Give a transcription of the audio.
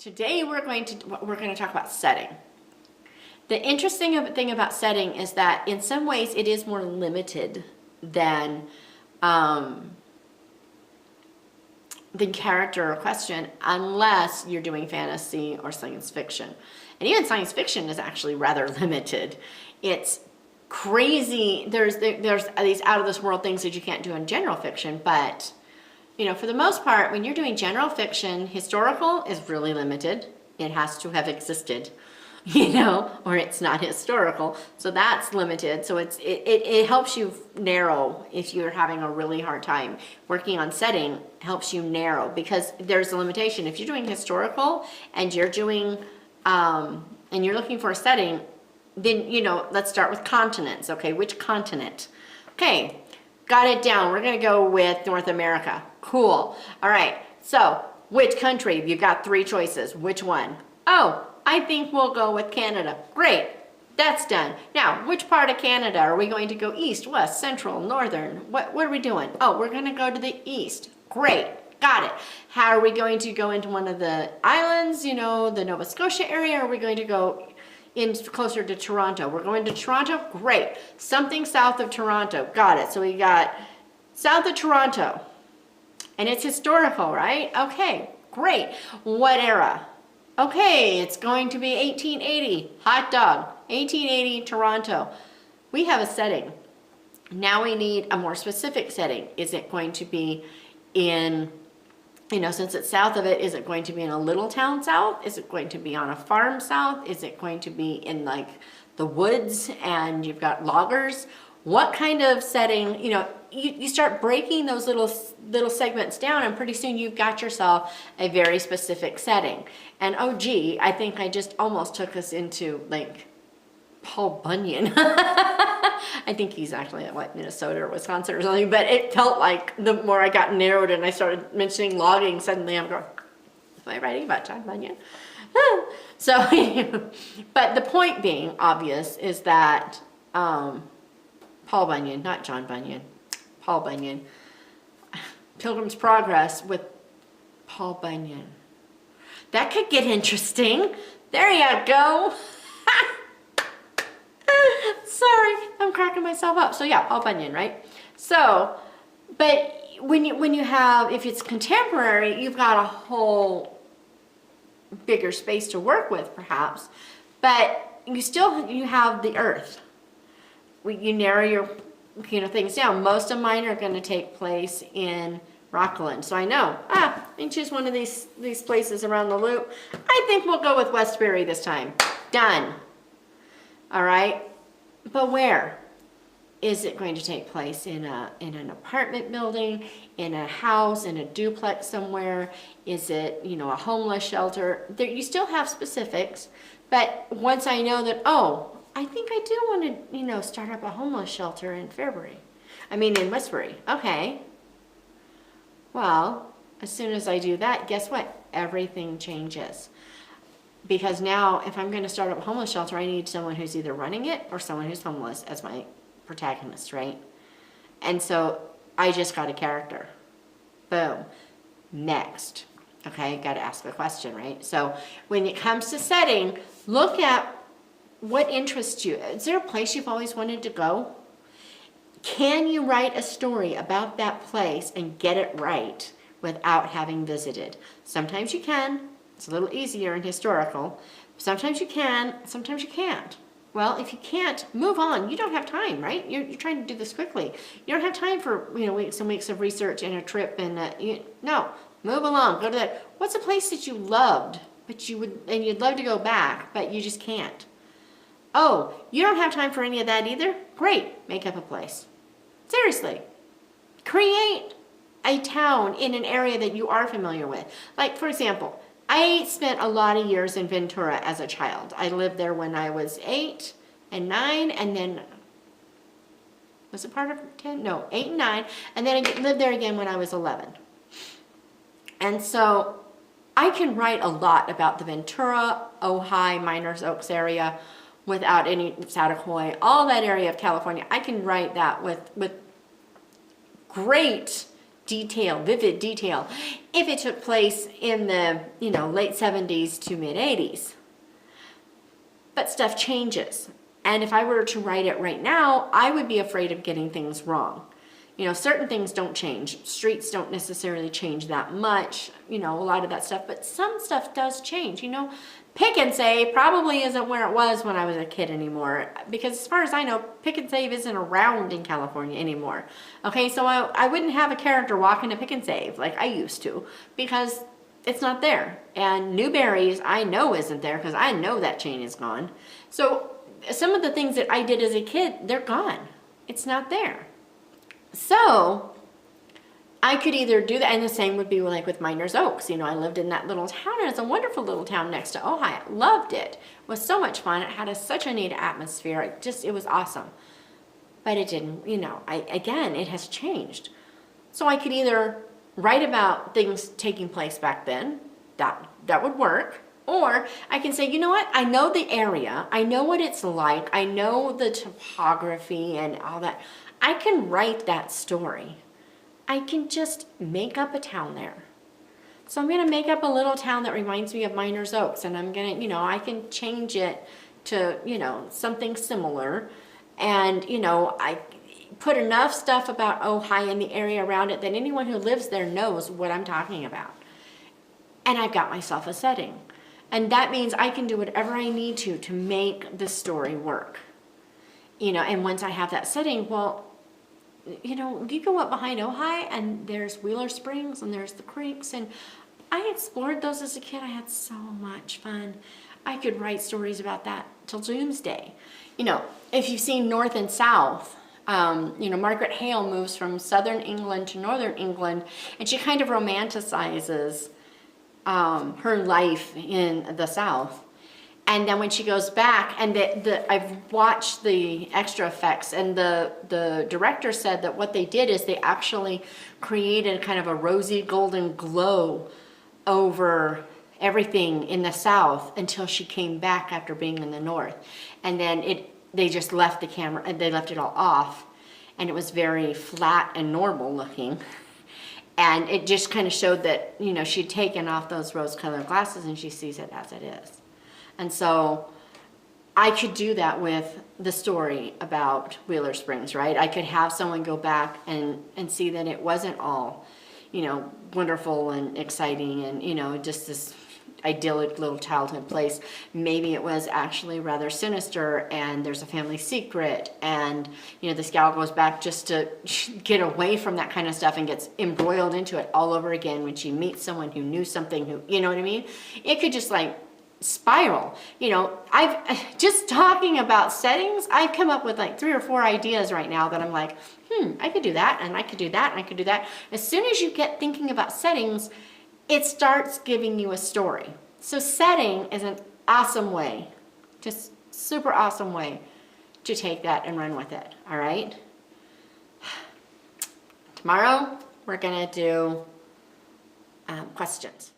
Today we're going to talk about setting. The interesting thing about setting is that in some ways it is more limited than the character or question, unless you're doing fantasy or science fiction. And even science fiction is actually rather limited. It's crazy. There's these out of this world things that you can't do in general fiction, but for the most part, when you're doing general fiction, historical is really limited. It has to have existed, or it's not historical. So that's limited. So it helps you narrow if you're having a really hard time. Working on setting helps you narrow because there's a limitation. If you're doing historical and you're doing, and you're looking for a setting, then, let's start with continents. Okay, which continent? Okay, got it down. We're going to go with North America. Cool. All right. So, which country? You've got 3 choices. Which one? Oh, I think we'll go with Canada. Great. That's done. Now, which part of Canada? Are we going to go east, west, central, northern? What are we doing? Oh, we're going to go to the east. Great. Got it. How are we going to go into one of the islands, the Nova Scotia area? Or are we going to go in closer to Toronto? We're going to Toronto? Great. Something south of Toronto. Got it. So we got south of Toronto. And it's historical, right? Okay, great. What era? Okay, it's going to be 1880. Hot dog. 1880 Toronto. We have a setting. Now we need a more specific setting. Is it going to be in, since it's south of it, is it going to be in a little town south? Is it going to be on a farm south? Is it going to be in like the woods and you've got loggers? What kind of setting, you start breaking those little segments down, and pretty soon you've got yourself a very specific setting. And oh gee, I think I just almost took us into like Paul Bunyan. I think he's actually at Minnesota or Wisconsin or something, but it felt like the more I got narrowed and I started mentioning logging, suddenly I'm going, am I writing about John Bunyan? So, but the point being obvious is that Paul Bunyan, not John Bunyan, Paul Bunyan. Pilgrim's Progress with Paul Bunyan. That could get interesting. There you go. Sorry, I'm cracking myself up. So yeah, Paul Bunyan, right? So, but when you have, if it's contemporary, you've got a whole bigger space to work with, perhaps. But you have the earth. You narrow your things down. Most of mine are going to take place in Rockland. So I know, I can choose one of these places around the loop. I think we'll go with Westbury this time. Done. All right. But where? Is it going to take place in an apartment building, in a house, in a duplex somewhere? Is it, a homeless shelter? You still have specifics, but once I know that, I think I do want to, start up a homeless shelter in in Westbury. Okay. Well, as soon as I do that, guess what? Everything changes. Because now, if I'm going to start up a homeless shelter, I need someone who's either running it or someone who's homeless as my protagonist, right? And so I just got a character. Boom. Next. Okay, got to ask a question, right? So when it comes to setting, look at what interests you. Is there a place you've always wanted to go? Can you write a story about that place and get it right without having visited? Sometimes you can. It's a little easier in historical. Sometimes you can, sometimes you can't. Well, if you can't, move on. You don't have time, right? You're trying to do this quickly. You don't have time for weeks and weeks of research and a trip and no. Move along. Go to that. What's a place that you loved, but you'd love to go back, but you just can't? Oh, you don't have time for any of that either? Great, make up a place. Seriously, create a town in an area that you are familiar with. Like, for example, I spent a lot of years in Ventura as a child. I lived there when I was 8 and 9, and then, was it part of 10? No, 8 and 9, and then I lived there again when I was 11. And so I can write a lot about the Ventura, Ojai, Miners Oaks area, without any Satacoy, all that area of California. I can write that with great detail, vivid detail, if it took place in the, late 70s to mid 80s. But stuff changes. And if I were to write it right now, I would be afraid of getting things wrong. Certain things don't change. Streets don't necessarily change that much, a lot of that stuff, but some stuff does change. Pick and Save probably isn't where it was when I was a kid anymore, because as far as I know, Pick and Save isn't around in California anymore. Okay, so I wouldn't have a character walking to Pick and Save like I used to, because it's not there. And Newberry's I know isn't there, because I know that chain is gone. So some of the things that I did as a kid, they're gone. It's not there. So I could either do that, and the same would be like with Miners Oaks. I lived in that little town, and it's a wonderful little town next to Ojai. Loved it. It was so much fun. It had such a neat atmosphere. It was awesome. But it didn't, again, it has changed. So I could either write about things taking place back then, that would work, or I can say, you know what, I know the area, I know what it's like, I know the topography and all that. I can write that story. I can just make up a town there. So I'm going to make up a little town that reminds me of Miners Oaks, and I'm going to, I can change it to, something similar. And, I put enough stuff about Ojai and the area around it that anyone who lives there knows what I'm talking about. And I've got myself a setting. And that means I can do whatever I need to make the story work. And once I have that setting, well, you go up behind Ojai and there's Wheeler Springs and there's the creeks, and I explored those as a kid. I had so much fun. I could write stories about that till doomsday. If you've seen North and South, Margaret Hale moves from southern England to northern England, and she kind of romanticizes her life in the South. And then when she goes back, and I've watched the extra effects, and the director said that what they did is they actually created kind of a rosy golden glow over everything in the South until she came back after being in the North. And then they just left the camera, and they left it all off, and it was very flat and normal looking. And it just kind of showed that, she'd taken off those rose-colored glasses and she sees it as it is. And so I could do that with the story about Wheeler Springs, right? I could have someone go back and see that it wasn't all, wonderful and exciting and, just this idyllic little childhood place. Maybe it was actually rather sinister, and there's a family secret, and, this gal goes back just to get away from that kind of stuff and gets embroiled into it all over again when she meets someone who knew something, who, you know what I mean? It could just spiral. I've just talking about settings, I've come up with 3 or 4 ideas right now that I'm like, I could do that, and I could do that, and I could do that. As soon as you get thinking about settings, it starts giving you a story. So setting is an awesome way, just super awesome way to take that and run with it. All right. Tomorrow we're gonna do questions.